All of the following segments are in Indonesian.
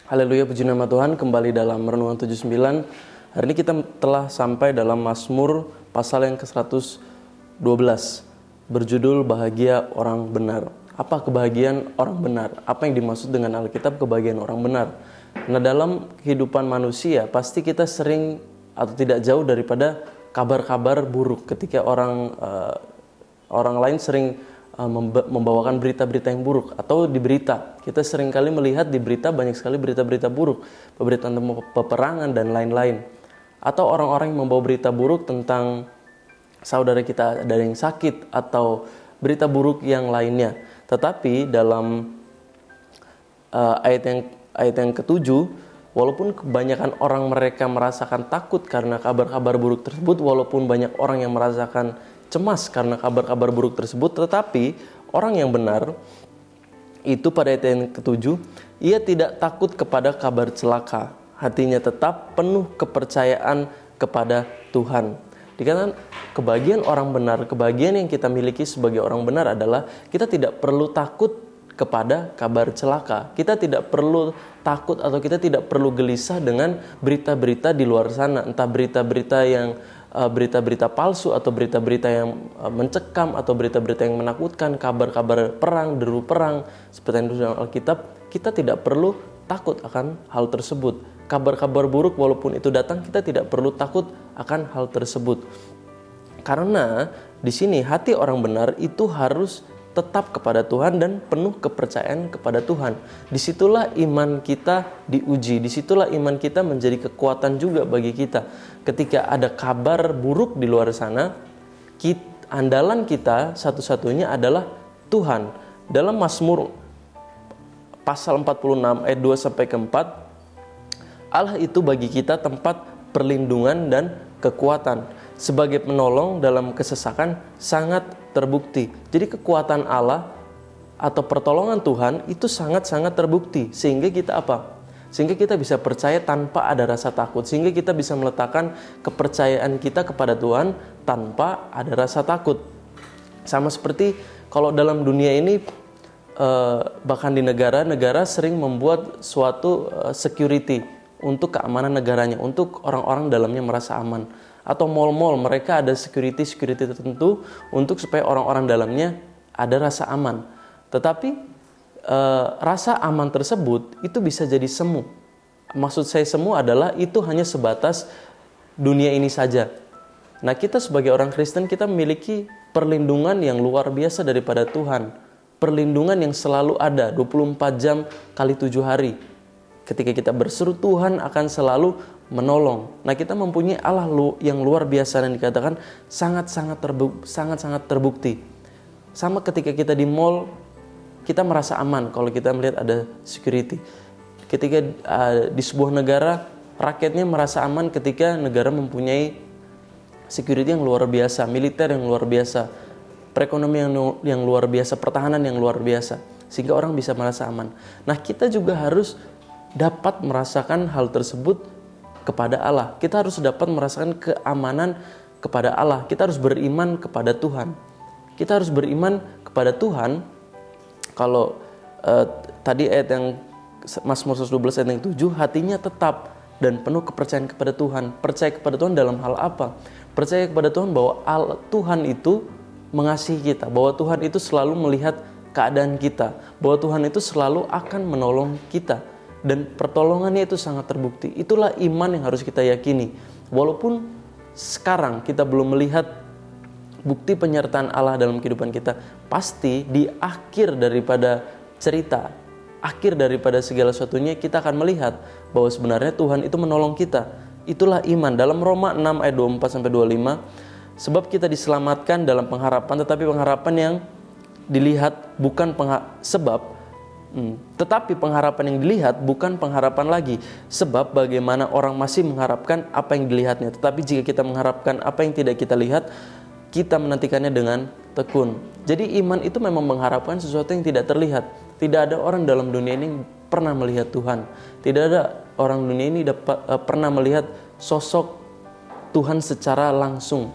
Haleluya, puji nama Tuhan. Kembali dalam Renungan 79. Hari ini kita telah sampai dalam Mazmur pasal yang ke-112, berjudul Bahagia Orang Benar. Apa kebahagiaan orang benar? Apa yang dimaksud dengan Alkitab kebahagiaan orang benar? Nah, dalam kehidupan manusia pasti kita sering atau tidak jauh daripada kabar-kabar buruk ketika orang lain sering membawakan berita-berita yang buruk. Atau di berita, kita seringkali melihat di berita banyak sekali berita-berita buruk, pemberitaan tentang peperangan dan lain-lain. Atau orang-orang yang membawa berita buruk tentang saudara kita ada yang sakit atau berita buruk yang lainnya. Tetapi dalam ayat yang ke-7, walaupun kebanyakan orang mereka merasakan takut karena kabar-kabar buruk tersebut, walaupun banyak orang yang merasakan cemas karena kabar-kabar buruk tersebut, tetapi orang yang benar itu pada ayat yang ke-7, ia tidak takut kepada kabar celaka, hatinya tetap penuh kepercayaan kepada Tuhan. Dikatakan kebahagiaan orang benar, kebahagiaan yang kita miliki sebagai orang benar adalah kita tidak perlu takut kepada kabar celaka. Kita tidak perlu takut atau kita tidak perlu gelisah dengan berita-berita di luar sana, entah berita-berita palsu atau berita-berita yang mencekam atau berita-berita yang menakutkan, kabar-kabar perang, deru perang seperti yang dalam Alkitab. Kita tidak perlu takut akan hal tersebut. Kabar-kabar buruk walaupun itu datang, kita tidak perlu takut akan hal tersebut. Karena di sini hati orang benar itu harus tetap kepada Tuhan dan penuh kepercayaan kepada Tuhan. Disitulah iman kita diuji, disitulah iman kita menjadi kekuatan juga bagi kita. Ketika ada kabar buruk di luar sana, andalan kita satu-satunya adalah Tuhan. Dalam Mazmur pasal 46 ayat 2-4, Allah itu bagi kita tempat perlindungan dan kekuatan. Sebagai penolong dalam kesesakan sangat terbukti. Jadi kekuatan Allah atau pertolongan Tuhan itu sangat-sangat terbukti. Sehingga kita apa? Sehingga kita bisa percaya tanpa ada rasa takut. Sehingga kita bisa meletakkan kepercayaan kita kepada Tuhan tanpa ada rasa takut. Sama seperti kalau dalam dunia ini, bahkan di negara sering membuat suatu security untuk keamanan negaranya, untuk orang-orang dalamnya merasa aman. Atau mal-mal mereka ada security tertentu untuk supaya orang-orang dalamnya ada rasa aman. Tetapi rasa aman tersebut itu bisa jadi semu. Maksud saya semu adalah itu hanya sebatas dunia ini saja. Nah, kita sebagai orang Kristen kita memiliki perlindungan yang luar biasa daripada Tuhan. Perlindungan yang selalu ada 24 jam kali 7 hari. Ketika kita berseru, Tuhan akan selalu menolong. Nah, kita mempunyai Allah yang luar biasa dan dikatakan sangat-sangat terbukti. Sama ketika kita di mall, kita merasa aman kalau kita melihat ada security. Ketika di sebuah negara, rakyatnya merasa aman ketika negara mempunyai security yang luar biasa, militer yang luar biasa, perekonomian yang luar biasa, pertahanan yang luar biasa, sehingga orang bisa merasa aman. Nah, kita juga harus dapat merasakan hal tersebut kepada Allah. Kita harus dapat merasakan keamanan kepada Allah. Kita harus beriman kepada Tuhan. Kita harus beriman kepada Tuhan. Kalau tadi ayat yang Mazmur 112 ayat yang 7, hatinya tetap dan penuh kepercayaan kepada Tuhan. Percaya kepada Tuhan dalam hal apa? Percaya kepada Tuhan bahwa Tuhan itu mengasihi kita, bahwa Tuhan itu selalu melihat keadaan kita, bahwa Tuhan itu selalu akan menolong kita. Dan pertolongannya itu sangat terbukti. Itulah iman yang harus kita yakini. Walaupun sekarang kita belum melihat bukti penyertaan Allah dalam kehidupan kita, pasti di akhir daripada cerita, akhir daripada segala sesuatunya, kita akan melihat bahwa sebenarnya Tuhan itu menolong kita. Itulah iman. Dalam Roma 6 ayat 24-25, sebab kita diselamatkan dalam pengharapan, tetapi pengharapan yang dilihat bukan tetapi pengharapan yang dilihat bukan pengharapan lagi. Sebab bagaimana orang masih mengharapkan apa yang dilihatnya. Tetapi jika kita mengharapkan apa yang tidak kita lihat, kita menantikannya dengan tekun. Jadi iman itu memang mengharapkan sesuatu yang tidak terlihat. Tidak ada orang dalam dunia ini pernah melihat Tuhan. Tidak ada orang dunia ini pernah melihat sosok Tuhan secara langsung.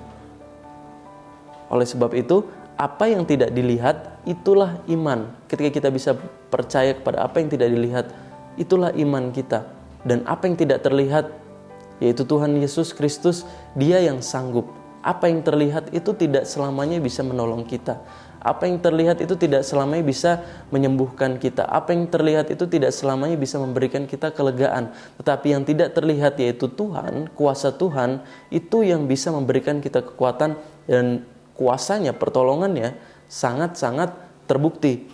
Oleh sebab itu, apa yang tidak dilihat itulah iman. Ketika kita bisa percaya kepada apa yang tidak dilihat, Itulah iman kita. Dan apa yang tidak terlihat, yaitu Tuhan Yesus Kristus, Dia yang sanggup. Apa yang terlihat itu tidak selamanya bisa menolong kita. Apa yang terlihat itu tidak selamanya bisa menyembuhkan kita. Apa yang terlihat itu tidak selamanya bisa memberikan kita kelegaan. Tetapi yang tidak terlihat, yaitu Tuhan, kuasa Tuhan, itu yang bisa memberikan kita kekuatan, dan kuasanya, pertolongannya sangat-sangat terbukti.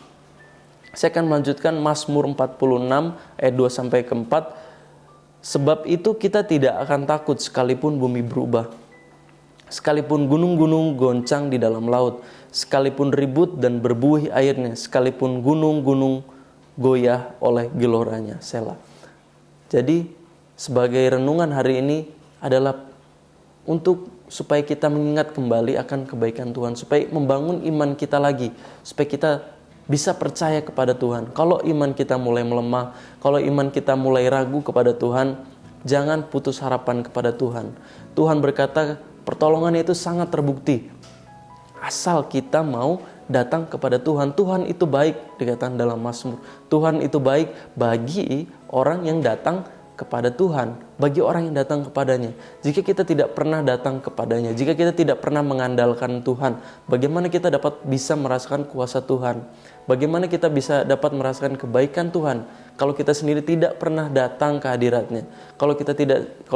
Saya akan melanjutkan Mazmur 46 ayat 2-4. Sebab itu kita tidak akan takut sekalipun bumi berubah, sekalipun gunung-gunung goncang di dalam laut, sekalipun ribut dan berbuih airnya, sekalipun gunung-gunung goyah oleh geloranya. Selah. Jadi sebagai renungan hari ini adalah untuk supaya kita mengingat kembali akan kebaikan Tuhan, supaya membangun iman kita lagi, supaya kita bisa percaya kepada Tuhan. Kalau iman kita mulai melemah, kalau iman kita mulai ragu kepada Tuhan, jangan putus harapan kepada Tuhan. Tuhan berkata pertolongannya itu sangat terbukti. Asal kita mau datang kepada Tuhan. Tuhan itu baik, dikatakan dalam Mazmur. Tuhan itu baik bagi orang yang datang kepada Tuhan, bagi orang yang datang kepadanya. Jika kita tidak pernah datang kepadanya, jika kita tidak pernah mengandalkan Tuhan, bagaimana kita dapat bisa merasakan kuasa Tuhan? Bagaimana kita bisa dapat merasakan kebaikan Tuhan kalau kita sendiri tidak pernah datang ke hadiratnya? Kalau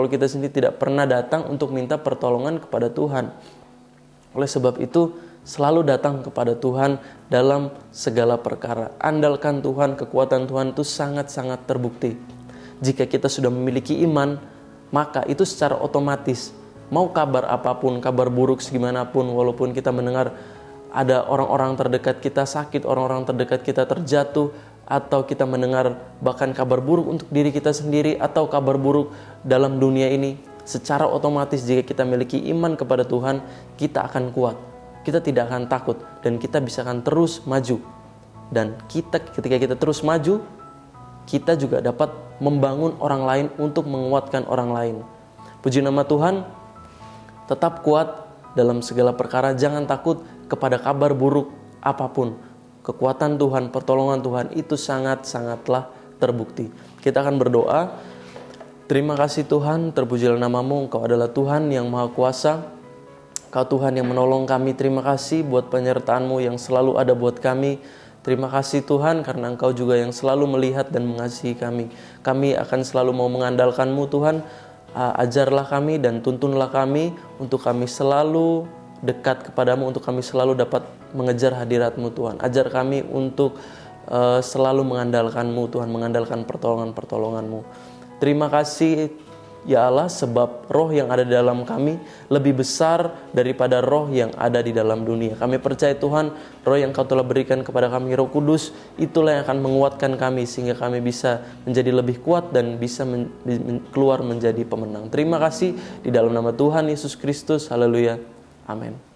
kita sendiri tidak pernah datang untuk minta pertolongan kepada Tuhan. Oleh sebab itu, selalu datang kepada Tuhan dalam segala perkara. Andalkan Tuhan, kekuatan Tuhan itu sangat-sangat terbukti. Jika kita sudah memiliki iman, maka itu secara otomatis, mau kabar apapun, kabar buruk segimanapun, walaupun kita mendengar ada orang-orang terdekat kita sakit, orang-orang terdekat kita terjatuh, atau kita mendengar bahkan kabar buruk untuk diri kita sendiri, atau kabar buruk dalam dunia ini, secara otomatis jika kita memiliki iman kepada Tuhan, kita akan kuat, kita tidak akan takut, dan kita bisa akan terus maju. Dan ketika kita terus maju, kita juga dapat membangun orang lain untuk menguatkan orang lain. Puji nama Tuhan. Tetap kuat dalam segala perkara, jangan takut kepada kabar buruk apapun. Kekuatan Tuhan, pertolongan Tuhan itu sangat-sangatlah terbukti. Kita akan berdoa. Terima kasih Tuhan, terpujilah nama-Mu, Engkau adalah Tuhan yang Maha Kuasa. Engkau Tuhan yang menolong kami. Terima kasih buat penyertaan-Mu yang selalu ada buat kami. Terima kasih Tuhan karena Engkau juga yang selalu melihat dan mengasihi kami. Kami akan selalu mau mengandalkan-Mu Tuhan. Ajarlah kami dan tuntunlah kami untuk kami selalu dekat kepadamu, untuk kami selalu dapat mengejar hadirat-Mu Tuhan. Ajar kami untuk selalu mengandalkan-Mu Tuhan, mengandalkan pertolongan-pertolongan-Mu. Terima kasih ya Allah, sebab roh yang ada di dalam kami lebih besar daripada roh yang ada di dalam dunia. Kami percaya Tuhan, roh yang Kau telah berikan kepada kami, Roh Kudus, itulah yang akan menguatkan kami sehingga kami bisa menjadi lebih kuat dan bisa keluar menjadi pemenang. Terima kasih di dalam nama Tuhan Yesus Kristus. Haleluya. Amin.